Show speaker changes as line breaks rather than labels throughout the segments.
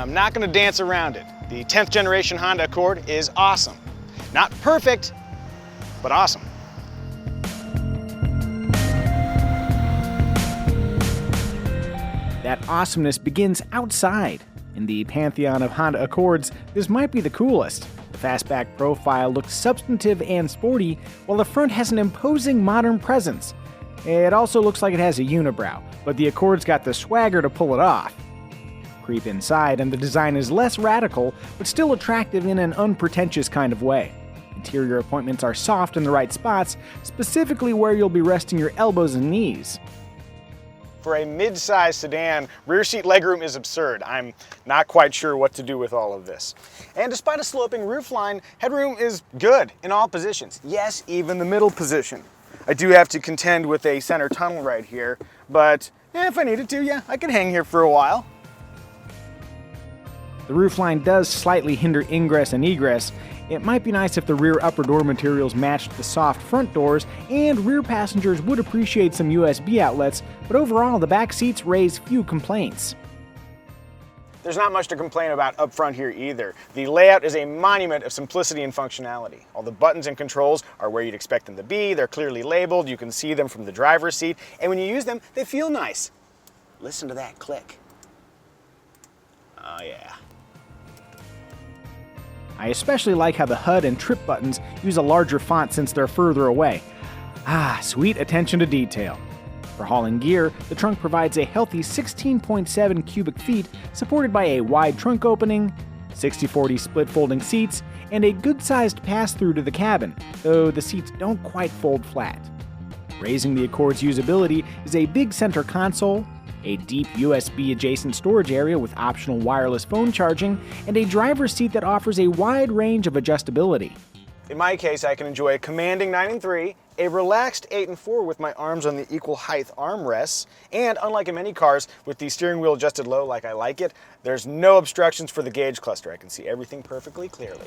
I'm not going to dance around it. The 10th generation Honda Accord is awesome. Not perfect, but awesome.
That awesomeness begins outside. In the pantheon of Honda Accords, this might be the coolest. The fastback profile looks substantive and sporty, while the front has an imposing modern presence. It also looks like it has a unibrow, but the Accord's got the swagger to pull it off. Creep inside, and the design is less radical, but still attractive in an unpretentious kind of way. Interior appointments are soft in the right spots, specifically where you'll be resting your elbows and knees.
For a mid-size sedan, rear seat legroom is absurd. I'm not quite sure what to do with all of this. And despite a sloping roofline, headroom is good in all positions. Yes, even the middle position. I do have to contend with a center tunnel right here, but if I needed to, yeah, I could hang here for a while.
The roofline does slightly hinder ingress and egress. It might be nice if the rear upper door materials matched the soft front doors, and rear passengers would appreciate some USB outlets, but overall the back seats raise few complaints.
There's not much to complain about up front here either. The layout is a monument of simplicity and functionality. All the buttons and controls are where you'd expect them to be. They're clearly labeled. You can see them from the driver's seat. And when you use them, they feel nice. Listen to that click. Oh yeah.
I especially like how the HUD and trip buttons use a larger font since they're further away. Sweet attention to detail. For hauling gear, the trunk provides a healthy 16.7 cubic feet, supported by a wide trunk opening, 60/40 split folding seats, and a good-sized pass-through to the cabin, though the seats don't quite fold flat. Raising the Accord's usability is a big center console, a deep USB-adjacent storage area with optional wireless phone charging, and a driver's seat that offers a wide range of adjustability.
In my case, I can enjoy a commanding 9-3, a relaxed 8-4 with my arms on the equal height armrests, and unlike in many cars with the steering wheel adjusted low like I like it, there's no obstructions for the gauge cluster. I can see everything perfectly clearly.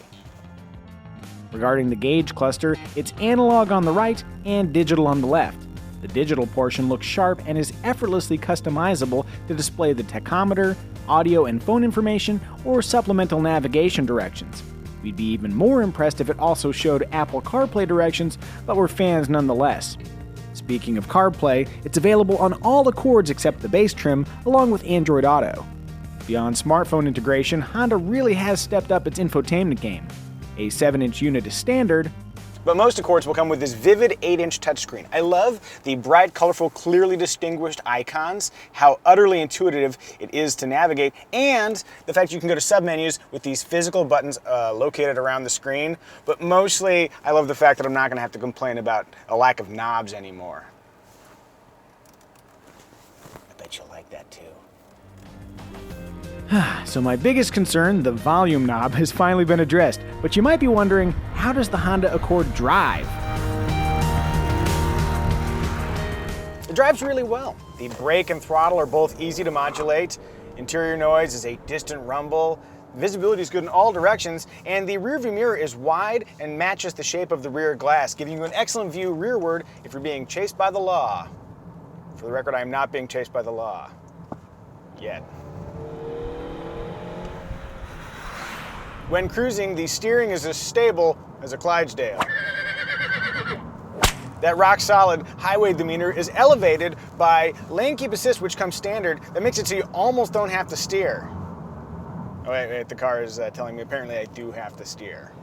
Regarding the gauge cluster, it's analog on the right and digital on the left. The digital portion looks sharp and is effortlessly customizable to display the tachometer, audio and phone information, or supplemental navigation directions. We'd be even more impressed if it also showed Apple CarPlay directions, but we're fans nonetheless. Speaking of CarPlay, it's available on all Accords except the base trim, along with Android Auto. Beyond smartphone integration, Honda really has stepped up its infotainment game. A 7-inch unit is standard,
but most Accords will come with this vivid 8-inch touchscreen. I love the bright, colorful, clearly distinguished icons, how utterly intuitive it is to navigate, and the fact you can go to submenus with these physical buttons located around the screen. But mostly, I love the fact that I'm not going to have to complain about a lack of knobs anymore. I bet you'll like that too.
So my biggest concern, the volume knob, has finally been addressed, but you might be wondering, how does the Honda Accord drive?
It drives really well. The brake and throttle are both easy to modulate. Interior noise is a distant rumble. Visibility is good in all directions, and the rearview mirror is wide and matches the shape of the rear glass, giving you an excellent view rearward if you're being chased by the law. For the record, I am not being chased by the law. Yet. When cruising, the steering is as stable as a Clydesdale. That rock-solid highway demeanor is elevated by lane keep assist, which comes standard. That makes it so you almost don't have to steer. Oh, wait, the car is telling me apparently I do have to steer.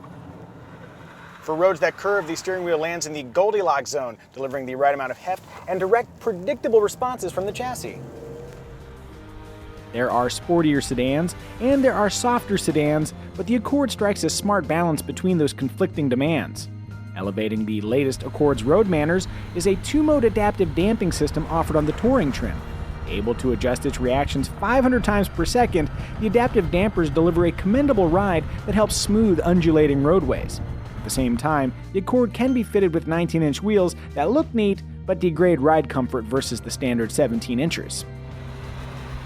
For roads that curve, the steering wheel lands in the Goldilocks zone, delivering the right amount of heft and direct, predictable responses from the chassis.
There are sportier sedans, and there are softer sedans, but the Accord strikes a smart balance between those conflicting demands. Elevating the latest Accord's road manners is a 2-mode adaptive damping system offered on the Touring trim. Able to adjust its reactions 500 times per second, the adaptive dampers deliver a commendable ride that helps smooth undulating roadways. At the same time, the Accord can be fitted with 19-inch wheels that look neat, but degrade ride comfort versus the standard 17-inchers.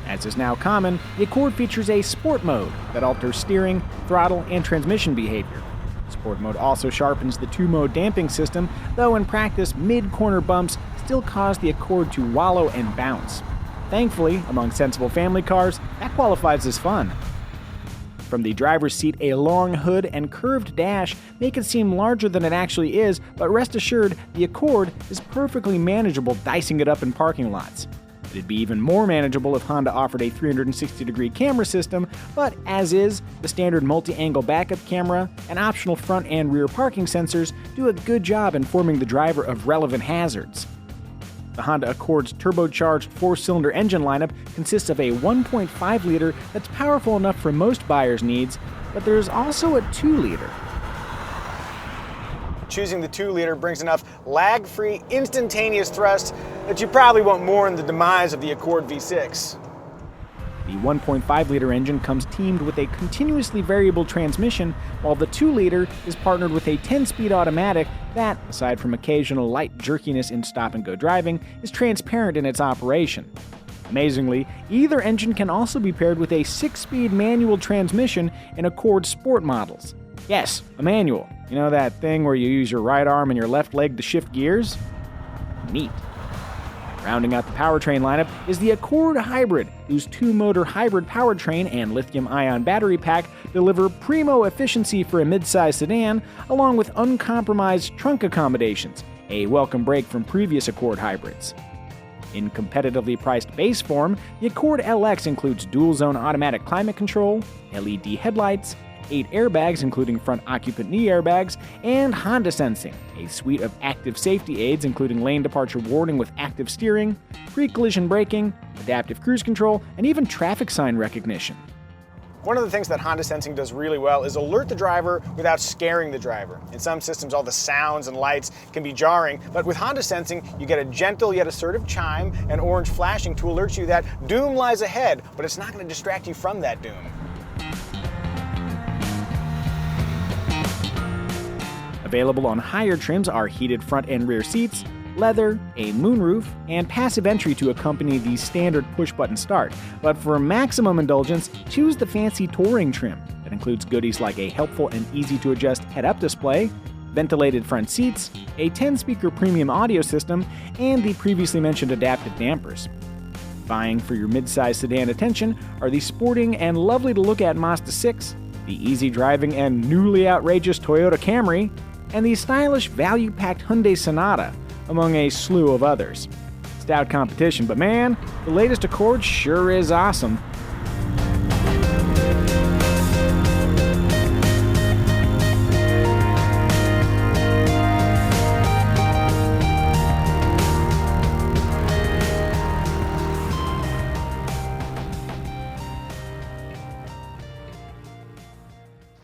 As is now common, the Accord features a Sport mode that alters steering, throttle, and transmission behavior. Sport mode also sharpens the 2-mode damping system, though in practice, mid-corner bumps still cause the Accord to wallow and bounce. Thankfully, among sensible family cars, that qualifies as fun. From the driver's seat, a long hood and curved dash make it seem larger than it actually is, but rest assured, the Accord is perfectly manageable dicing it up in parking lots. It'd be even more manageable if Honda offered a 360-degree camera system, but as is, the standard multi-angle backup camera and optional front and rear parking sensors do a good job informing the driver of relevant hazards. The Honda Accord's turbocharged 4-cylinder engine lineup consists of a 1.5-liter that's powerful enough for most buyers' needs, but there's also a 2-liter.
Choosing the 2-liter brings enough lag-free, instantaneous thrust that you probably won't mourn the demise of the Accord V6.
The 1.5-liter engine comes teamed with a continuously variable transmission, while the 2-liter is partnered with a 10-speed automatic that, aside from occasional light jerkiness in stop-and-go driving, is transparent in its operation. Amazingly, either engine can also be paired with a 6-speed manual transmission in Accord Sport models. Yes, a manual. You know that thing where you use your right arm and your left leg to shift gears? Neat. Rounding out the powertrain lineup is the Accord Hybrid, whose 2-motor hybrid powertrain and lithium-ion battery pack deliver primo efficiency for a midsize sedan, along with uncompromised trunk accommodations, a welcome break from previous Accord hybrids. In competitively priced base form, the Accord LX includes dual-zone automatic climate control, LED headlights, 8 airbags including front occupant knee airbags, and Honda Sensing, a suite of active safety aids including lane departure warning with active steering, pre-collision braking, adaptive cruise control, and even traffic sign recognition.
One of the things that Honda Sensing does really well is alert the driver without scaring the driver. In some systems, all the sounds and lights can be jarring, but with Honda Sensing, you get a gentle yet assertive chime and orange flashing to alert you that doom lies ahead, but it's not going to distract you from that doom.
Available on higher trims are heated front and rear seats, leather, a moonroof, and passive entry to accompany the standard push-button start. But for maximum indulgence, choose the fancy touring trim that includes goodies like a helpful and easy-to-adjust head-up display, ventilated front seats, a 10-speaker premium audio system, and the previously mentioned adaptive dampers. Vying for your midsize sedan attention are the sporting and lovely-to-look-at Mazda 6, the easy-driving and newly outrageous Toyota Camry, and the stylish, value-packed Hyundai Sonata, among a slew of others. Stout competition, but man, the latest Accord sure is awesome.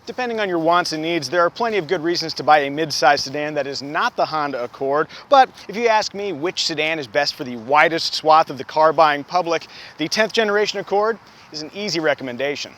Depending on your wants and needs, there are plenty of good reasons to buy a mid-size sedan that is not the Honda Accord. But if you ask me which sedan is best for the widest swath of the car-buying public, the 10th generation Accord is an easy recommendation.